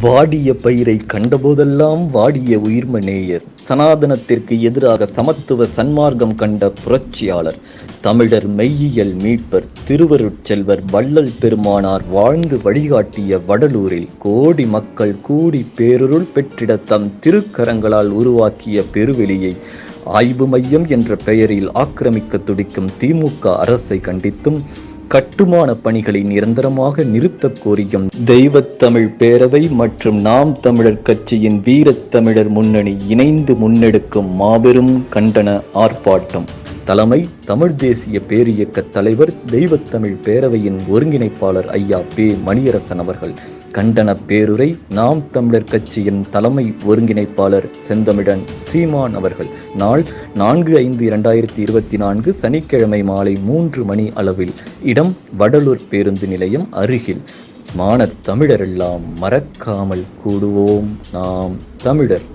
வாடிய பயிரை கண்டபோதெல்லாம் வாடிய உயிர்ம நேயர், சனாதனத்திற்கு எதிராக சமத்துவ சன்மார்க்கம் கண்ட புரட்சியாளர், தமிழர் மெய்யியல் மீட்பர், திருவருட்செல்வர் வள்ளல் பெருமானார் வாழ்ந்து வழிகாட்டிய வடலூரில் கோடி மக்கள் கூடி பேருருள் பெற்றிட தம் திருக்கரங்களால் உருவாக்கிய பெருவெளியை ஆய்வு மையம் என்ற பெயரில் ஆக்கிரமிக்க துடிக்கும் திமுக அரசை கண்டித்தும், கட்டுமான பணிகளை நிரந்தரமாக நிறுத்தக் கோரியும் தெய்வத்தமிழ் பேரவை மற்றும் நாம் தமிழர் கட்சியின் வீரத்தமிழர் முன்னணி இணைந்து முன்னெடுக்கும் மாபெரும் கண்டன ஆர்ப்பாட்டம். தலைமை தமிழ் தேசிய பேரியக்க தலைவர், தெய்வத்தமிழ் பேரவையின் ஒருங்கிணைப்பாளர் ஐயா பே. மணியரசன் அவர்கள். கண்டன பேருரை நாம் தமிழர் கட்சியின் தலைமை ஒருங்கிணைப்பாளர் செந்தமிழன் சீமான் அவர்கள். நாள் 4/5/2024 சனிக்கிழமை மாலை 3 மணி அளவில். இடம் வடலூர் பேருந்து நிலையம் அருகில். மானத் தமிழரெல்லாம் மறக்காமல் கூடுவோம் நாம் தமிழர்.